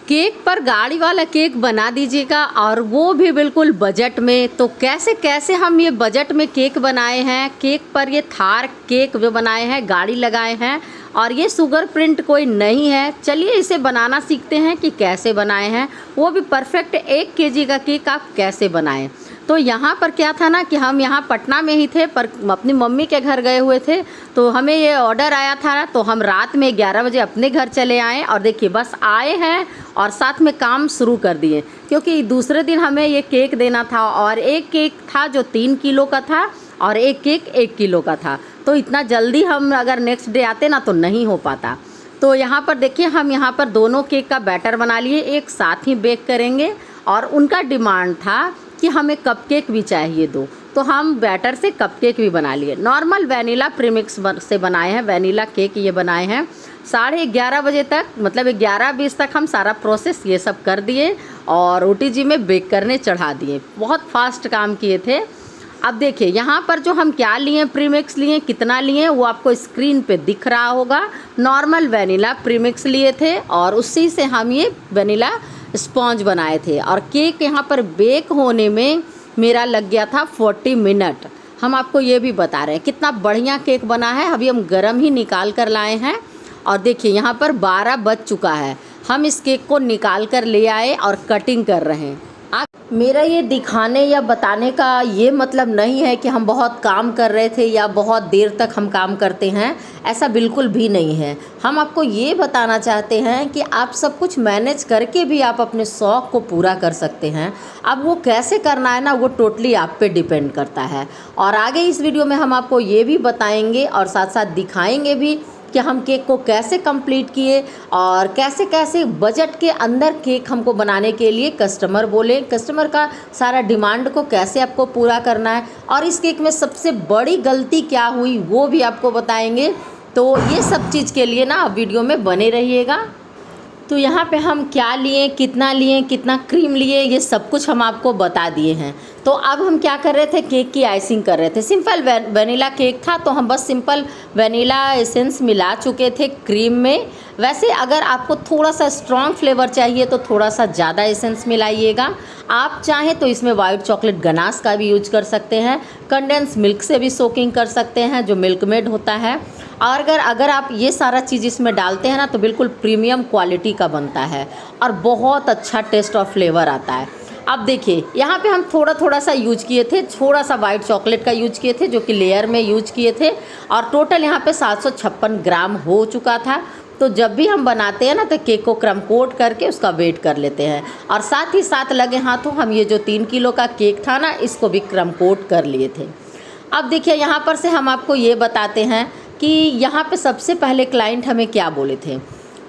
Cake पर गाड़ी वाला केक बना दीजिएगा और वो भी बिल्कुल बजट में। तो कैसे कैसे हम ये बजट में केक बनाए हैं। केक पर ये थार केक जो बनाए हैं, गाड़ी लगाए हैं और ये शुगर प्रिंट कोई नहीं है। चलिए इसे बनाना सीखते हैं कि कैसे बनाए हैं, वो भी परफेक्ट 1 केजी का केक आप कैसे बनाएं। तो यहाँ पर क्या था ना कि हम यहाँ पटना में ही थे, पर अपनी मम्मी के घर गए हुए थे। तो हमें ये ऑर्डर आया था, तो हम रात में 11 बजे अपने घर चले आए और देखिए बस आए हैं और साथ में काम शुरू कर दिए, क्योंकि दूसरे दिन हमें ये केक देना था और एक केक था जो 3 किलो का था और एक केक 1 किलो का था। तो इतना जल्दी हम अगर नेक्स्ट डे आते ना तो नहीं हो पाता। तो यहाँ पर देखिए हम यहाँ पर दोनों केक का बैटर बना लिए, एक साथ ही बेक करेंगे। और उनका डिमांड था कि हमें कपकेक भी चाहिए दो, तो हम बैटर से कपकेक भी बना लिए। नॉर्मल वैनिला प्रीमिक्स से बनाए हैं, वैनिला केक ये बनाए हैं। 11:30 बजे तक, मतलब 11:20 तक हम सारा प्रोसेस ये सब कर दिए और ओटीजी में बेक करने चढ़ा दिए। बहुत फास्ट काम किए थे। अब देखिए यहाँ पर जो हम क्या लिए, प्रीमिक्स लिए, कितना लिए वो आपको स्क्रीन पे दिख रहा होगा। नॉर्मल वैनिला प्रीमिक्स लिए थे और उसी से हम ये वैनिला स्पॉन्ज बनाए थे। और केक यहाँ पर बेक होने में मेरा लग गया था 40 मिनट। हम आपको ये भी बता रहे हैं कितना बढ़िया केक बना है। अभी हम गरम ही निकाल कर लाए हैं और देखिए यहाँ पर 12 बज चुका है। हम इस केक को निकाल कर ले आए और कटिंग कर रहे हैं। मेरा ये दिखाने या बताने का ये मतलब नहीं है कि हम बहुत काम कर रहे थे या बहुत देर तक हम काम करते हैं, ऐसा बिल्कुल भी नहीं है। हम आपको ये बताना चाहते हैं कि आप सब कुछ मैनेज करके भी आप अपने शौक़ को पूरा कर सकते हैं। अब वो कैसे करना है ना, वो टोटली आप पे डिपेंड करता है। और आगे इस वीडियो में हम आपको ये भी बताएंगे और साथ साथ दिखाएंगे भी कि हम केक को कैसे कंप्लीट किए और कैसे कैसे बजट के अंदर केक हमको बनाने के लिए कस्टमर बोले, कस्टमर का सारा डिमांड को कैसे आपको पूरा करना है। और इस केक में सबसे बड़ी गलती क्या हुई वो भी आपको बताएंगे। तो ये सब चीज़ के लिए ना वीडियो में बने रहिएगा। तो यहाँ पे हम क्या लिए, कितना क्रीम लिए, ये सब कुछ हम आपको बता दिए हैं। तो अब हम क्या कर रहे थे, केक की आइसिंग कर रहे थे। सिंपल वनीला केक था तो हम बस सिंपल वनीला एसेंस मिला चुके थे क्रीम में। वैसे अगर आपको थोड़ा सा स्ट्रॉन्ग फ्लेवर चाहिए तो थोड़ा सा ज़्यादा एसेंस मिलाइएगा। आप चाहें तो इसमें वाइट चॉकलेट गनाश का भी यूज कर सकते हैं, कंडेंस मिल्क से भी सोकिंग कर सकते हैं जो मिल्क मेड होता है। और अगर आप ये सारा चीज़ इसमें डालते हैं ना तो बिल्कुल प्रीमियम क्वालिटी का बनता है और बहुत अच्छा टेस्ट और फ्लेवर आता है। अब देखिए यहाँ पे हम थोड़ा सा यूज किए थे, थोड़ा सा वाइट चॉकलेट का यूज किए थे जो कि लेयर में यूज किए थे। और टोटल यहाँ पे 756 ग्राम हो चुका था। तो जब भी हम बनाते हैं ना तो केक को क्रम कोट करके उसका वेट कर लेते हैं। और साथ ही साथ लगे हाथों हम ये जो 3 किलो का केक था ना, इसको भी क्रम कोट कर लिए थे। अब देखिए यहाँ पर से हम आपको ये बताते हैं कि यहाँ पे सबसे पहले क्लाइंट हमें क्या बोले थे।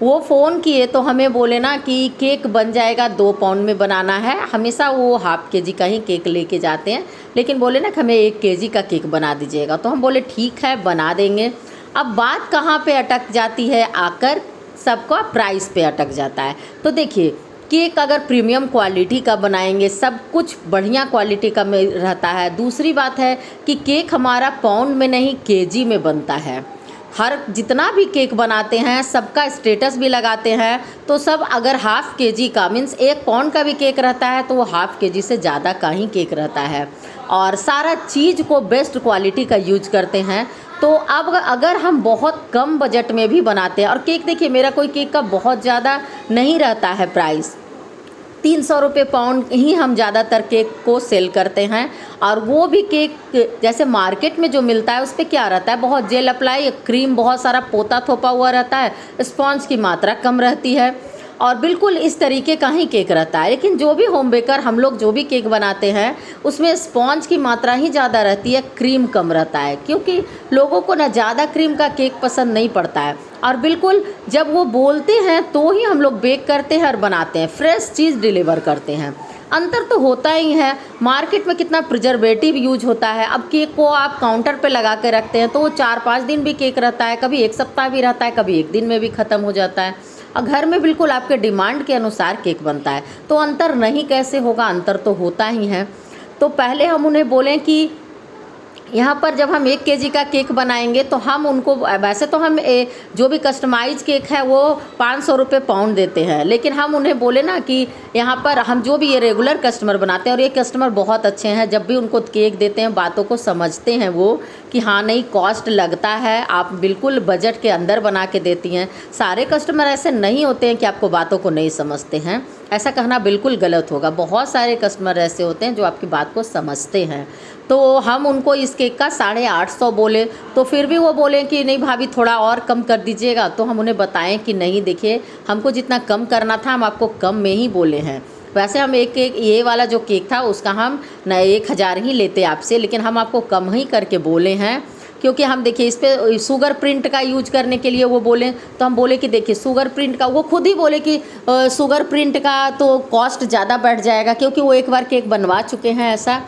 वो फ़ोन किए तो हमें बोले ना कि केक बन जाएगा 2 पाउंड में बनाना है। हमेशा वो हाफ केजी का ही केक लेके जाते हैं, लेकिन बोले ना कि हमें 1 केजी का केक बना दीजिएगा। तो हम बोले ठीक है बना देंगे। अब बात कहाँ पे अटक जाती है, आकर सबका प्राइस पे अटक जाता है। तो देखिए केक अगर प्रीमियम क्वालिटी का बनाएंगे, सब कुछ बढ़िया क्वालिटी का में रहता है। दूसरी बात है कि केक हमारा पाउंड में नहीं केजी में बनता है। हर जितना भी केक बनाते हैं सबका स्टेटस भी लगाते हैं। तो सब अगर हाफ़ केजी का मीन्स 1 पाउंड का भी केक रहता है तो वो हाफ़ केजी से ज़्यादा का ही केक रहता है। और सारा चीज़ को बेस्ट क्वालिटी का यूज करते हैं। तो अब अगर हम बहुत कम बजट में भी बनाते हैं, और केक देखिए मेरा कोई केक का बहुत ज़्यादा नहीं रहता है प्राइस, 300 रुपये पाउंड ही हम ज़्यादातर केक को सेल करते हैं। और वो भी केक जैसे मार्केट में जो मिलता है उस पर क्या रहता है, बहुत जेल अप्लाई, क्रीम बहुत सारा पोता थोपा हुआ रहता है, स्पॉन्ज की मात्रा कम रहती है और बिल्कुल इस तरीके का ही केक रहता है। लेकिन जो भी होम बेकर हम लोग जो भी केक बनाते हैं उसमें स्पॉन्ज की मात्रा ही ज़्यादा रहती है, क्रीम कम रहता है, क्योंकि लोगों को ना ज़्यादा क्रीम का केक पसंद नहीं पड़ता है। और बिल्कुल जब वो बोलते हैं तो ही हम लोग बेक करते हैं और बनाते हैं, फ्रेश चीज़ डिलीवर करते हैं। अंतर तो होता ही है। मार्केट में कितना प्रिजर्वेटिव यूज होता है। अब केक को आप काउंटर पे लगा के रखते हैं तो वो 4-5 दिन भी केक रहता है, कभी 1 सप्ताह भी रहता है, कभी 1 दिन में भी ख़त्म हो जाता है। और घर में बिल्कुल आपके डिमांड के अनुसार केक बनता है। तो अंतर नहीं कैसे होगा, अंतर तो होता ही है। तो पहले हम उन्हें बोलें कि यहाँ पर जब हम 1 केजी का केक बनाएंगे तो हम उनको, वैसे तो हम जो भी कस्टमाइज केक है वो 500 रुपये पाउंड देते हैं, लेकिन हम उन्हें बोले ना कि यहाँ पर हम जो भी ये रेगुलर कस्टमर बनाते हैं, और ये कस्टमर बहुत अच्छे हैं, जब भी उनको केक देते हैं बातों को समझते हैं वो कि हाँ नहीं कॉस्ट लगता है, आप बिल्कुल बजट के अंदर बना के देती हैं। सारे कस्टमर ऐसे नहीं होते हैं कि आपको बातों को नहीं समझते हैं, ऐसा कहना बिल्कुल गलत होगा। बहुत सारे कस्टमर ऐसे होते हैं जो आपकी बात को समझते हैं। तो हम उनको इस केक का 850 बोले, तो फिर भी वो बोले कि नहीं भाभी थोड़ा और कम कर दीजिएगा। तो हम उन्हें बताएं कि नहीं देखिए, हमको जितना कम करना था हम आपको कम में ही बोले हैं। वैसे हम एक केक, ये वाला जो केक था उसका हम 1000 ही लेते आपसे, लेकिन हम आपको कम ही करके बोले हैं, क्योंकि हम देखिए इस पर शुगर प्रिंट का यूज करने के लिए वो बोले, तो हम बोले कि देखिए शुगर प्रिंट का, वो खुद ही बोले कि शुगर प्रिंट का तो कॉस्ट ज़्यादा बढ़ जाएगा, क्योंकि वो एक बार केक बनवा चुके हैं ऐसा।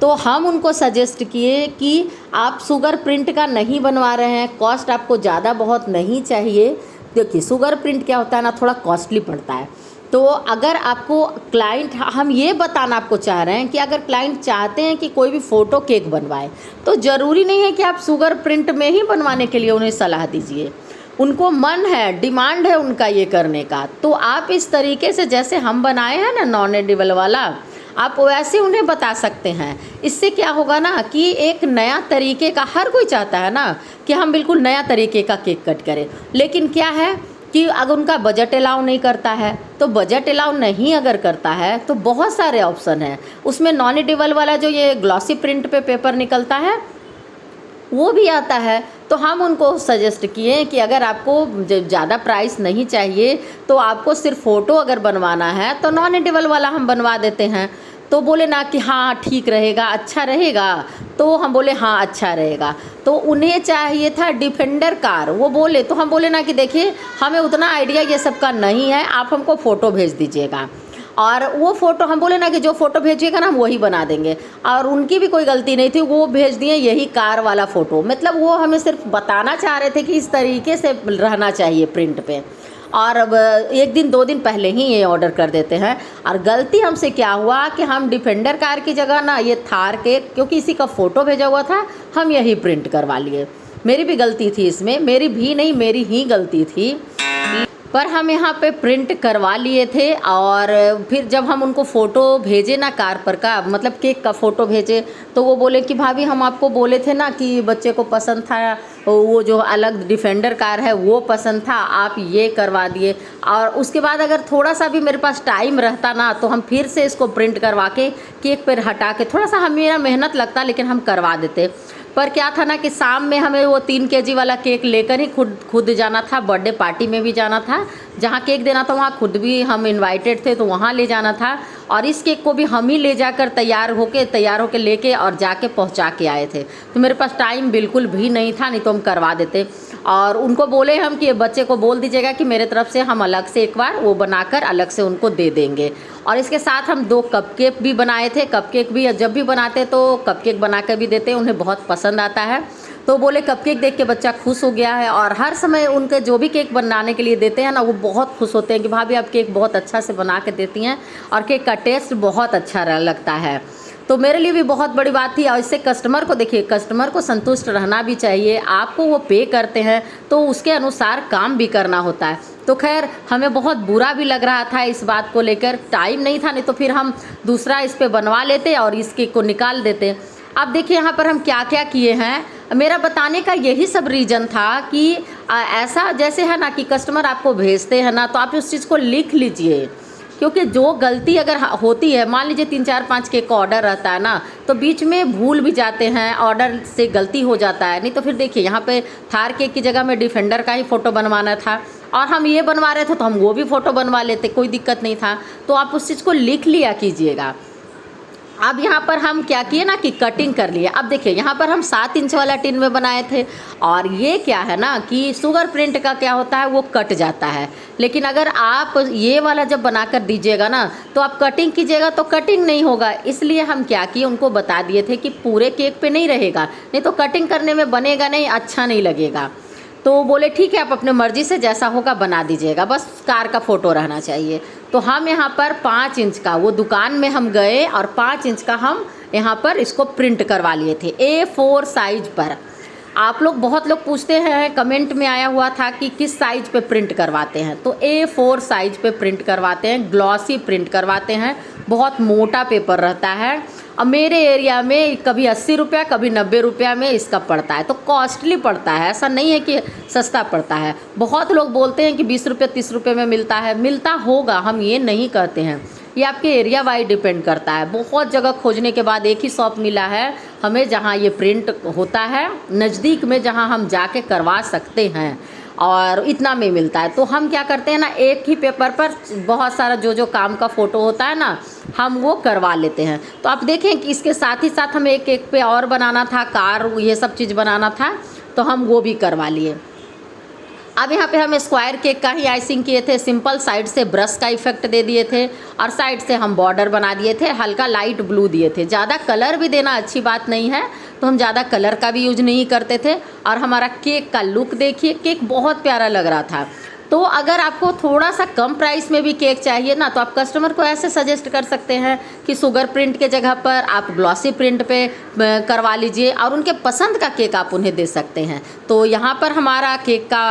तो हम उनको सजेस्ट किए कि आप शुगर प्रिंट का नहीं बनवा रहे हैं, कॉस्ट आपको ज़्यादा बहुत नहीं चाहिए। देखिए शुगर प्रिंट क्या होता है ना, थोड़ा कॉस्टली पड़ता है। तो अगर आपको क्लाइंट, हम ये बताना आपको चाह रहे हैं कि अगर क्लाइंट चाहते हैं कि कोई भी फ़ोटो केक बनवाए, तो ज़रूरी नहीं है कि आप शुगर प्रिंट में ही बनवाने के लिए उन्हें सलाह दीजिए। उनको मन है, डिमांड है उनका ये करने का, तो आप इस तरीके से जैसे हम बनाए हैं ना नॉन एडिबल वाला, आप वैसे उन्हें बता सकते हैं। इससे क्या होगा ना कि एक नया तरीके का, हर कोई चाहता है ना कि हम बिल्कुल नया तरीके का केक कट करें, लेकिन क्या है कि अगर उनका बजट अलाउ नहीं करता है, तो बजट अलाउ नहीं अगर करता है तो बहुत सारे ऑप्शन हैं उसमें। नॉन एडिबल वाला जो ये ग्लॉसी प्रिंट पे पेपर निकलता है वो भी आता है। तो हम उनको सजेस्ट किए कि अगर आपको ज़्यादा प्राइस नहीं चाहिए, तो आपको सिर्फ फ़ोटो अगर बनवाना है तो नॉन एडिबल वाला हम बनवा देते हैं। तो बोले ना कि हाँ ठीक रहेगा, अच्छा रहेगा। तो हम बोले हाँ अच्छा रहेगा। तो उन्हें चाहिए था डिफेंडर कार, वो बोले, तो हम बोले ना कि देखिए हमें उतना आइडिया ये सब का नहीं है, आप हमको फ़ोटो भेज दीजिएगा। और वो फ़ोटो, हम बोले ना कि जो फ़ोटो भेजिएगा ना हम वही बना देंगे। और उनकी भी कोई गलती नहीं थी, वो भेज दिए यही कार वाला फ़ोटो। मतलब वो हमें सिर्फ बताना चाह रहे थे कि इस तरीके से रहना चाहिए प्रिंट पे। और अब 1 दिन 2 दिन पहले ही ये ऑर्डर कर देते हैं। और गलती हमसे क्या हुआ कि हम डिफेंडर कार की जगह ना ये थार के, क्योंकि इसी का फ़ोटो भेजा हुआ था, हम यही प्रिंट करवा लिए। मेरी भी गलती थी इसमें, मेरी भी नहीं, मेरी ही गलती थी। पर हम यहाँ पे प्रिंट करवा लिए थे। और फिर जब हम उनको फ़ोटो भेजे ना कार पर का, मतलब केक का फ़ोटो भेजे, तो वो बोले कि भाभी हम आपको बोले थे ना कि बच्चे को पसंद था वो जो अलग डिफेंडर कार है वो पसंद था, आप ये करवा दिए। और उसके बाद अगर थोड़ा सा भी मेरे पास टाइम रहता ना, तो हम फिर से इसको प्रिंट करवा के केक पर हटा के, थोड़ा सा मेरा मेहनत लगता लेकिन हम करवा देते। पर क्या था ना कि शाम में हमें वो 3 केजी वाला केक लेकर ही खुद जाना था, बर्थडे पार्टी में भी जाना था, जहाँ केक देना था वहाँ खुद भी हम इनवाइटेड थे, तो वहाँ ले जाना था। और इस केक को भी हम ही ले जाकर तैयार होके लेके और जाके पहुँचा के आए थे। तो मेरे पास टाइम बिल्कुल भी नहीं था, नहीं तो हम करवा देते। और उनको बोले हम कि बच्चे को बोल दीजिएगा कि मेरे तरफ से हम अलग से एक बार वो बनाकर अलग से उनको दे देंगे। और इसके साथ हम 2 कपकेक भी बनाए थे। कपकेक भी जब भी बनाते तो कपकेक बना कर भी देते, उन्हें बहुत पसंद आता है। तो बोले कपकेक देख के बच्चा खुश हो गया है। और हर समय उनके जो भी केक बनाने के लिए देते हैं ना, वो बहुत खुश होते हैं कि भाभी आप केक बहुत अच्छा से बना के देती हैं और केक का टेस्ट बहुत अच्छा लगता है। तो मेरे लिए भी बहुत बड़ी बात थी। और इससे कस्टमर को, देखिए कस्टमर को संतुष्ट रहना भी चाहिए। आपको वो पे करते हैं तो उसके अनुसार काम भी करना होता है। तो खैर हमें बहुत बुरा भी लग रहा था इस बात को लेकर, टाइम नहीं था, नहीं तो फिर हम दूसरा इस पे बनवा लेते और इस केक को निकाल देते। अब देखिए यहाँ पर हम क्या क्या किए हैं। मेरा बताने का यही सब रीज़न था कि ऐसा जैसे है ना कि कस्टमर आपको भेजते हैं ना, तो आप उस चीज़ को लिख लीजिए। क्योंकि जो गलती अगर होती है, मान लीजिए 3 4 5 केक का ऑर्डर रहता है ना, तो बीच में भूल भी जाते हैं, ऑर्डर से गलती हो जाता है। नहीं तो फिर देखिए यहाँ पे थार केक की जगह में डिफेंडर का ही फ़ोटो बनवाना था और हम ये बनवा रहे थे, तो हम वो भी फ़ोटो बनवा लेते, कोई दिक्कत नहीं था। तो आप उस चीज़ को लिख लिया कीजिएगा। अब यहाँ पर हम क्या किए ना कि कटिंग कर लिए। अब देखिए यहाँ पर हम 7 इंच वाला टिन में बनाए थे। और ये क्या है ना कि शुगर प्रिंट का क्या होता है, वो कट जाता है। लेकिन अगर आप ये वाला जब बना कर दीजिएगा ना, तो आप कटिंग कीजिएगा तो कटिंग नहीं होगा। इसलिए हम क्या किए, उनको बता दिए थे कि पूरे केक पे नहीं रहेगा, नहीं तो कटिंग करने में बनेगा नहीं, अच्छा नहीं लगेगा। तो बोले ठीक है आप अपने मर्ज़ी से जैसा होगा बना दीजिएगा, बस कार का फ़ोटो रहना चाहिए। तो हम यहाँ पर 5 इंच का, वो दुकान में हम गए और 5 इंच का हम यहाँ पर इसको प्रिंट करवा लिए थे A4 साइज पर। आप लोग बहुत लोग पूछते हैं, कमेंट में आया हुआ था कि किस साइज पे प्रिंट करवाते हैं, तो A4 साइज पे प्रिंट करवाते हैं, ग्लॉसी प्रिंट करवाते हैं। बहुत मोटा पेपर रहता है। अब मेरे एरिया में कभी 80 रुपया कभी 90 रुपया में इसका पड़ता है, तो कॉस्टली पड़ता है, ऐसा नहीं है कि सस्ता पड़ता है। बहुत लोग बोलते हैं कि 20 रुपये 30 रुपये में मिलता है, मिलता होगा, हम ये नहीं कहते हैं, ये आपके एरिया वाइज डिपेंड करता है। बहुत जगह खोजने के बाद एक ही शॉप मिला है हमें जहाँ ये प्रिंट होता है, नज़दीक में जहाँ हम जाके करवा सकते हैं, और इतना में मिलता है। तो हम क्या करते हैं ना, एक ही पेपर पर बहुत सारा जो जो काम का फ़ोटो होता है ना, हम वो करवा लेते हैं। तो आप देखें कि इसके साथ ही साथ हमें एक केक पे और बनाना था, कार ये सब चीज़ बनाना था, तो हम वो भी करवा लिए। अब यहाँ पे हम स्क्वायर केक का ही आइसिंग किए थे, सिंपल साइड से ब्रश का इफेक्ट दे दिए थे और साइड से हम बॉर्डर बना दिए थे, हल्का लाइट ब्लू दिए थे। ज़्यादा कलर भी देना अच्छी बात नहीं है, तो हम ज़्यादा कलर का भी यूज नहीं करते थे। और हमारा केक का लुक देखिए, केक बहुत प्यारा लग रहा था। तो अगर आपको थोड़ा सा कम प्राइस में भी केक चाहिए ना, तो आप कस्टमर को ऐसे सजेस्ट कर सकते हैं कि शुगर प्रिंट के जगह पर आप ग्लॉसी प्रिंट पे करवा लीजिए, और उनके पसंद का केक आप उन्हें दे सकते हैं। तो यहाँ पर हमारा केक का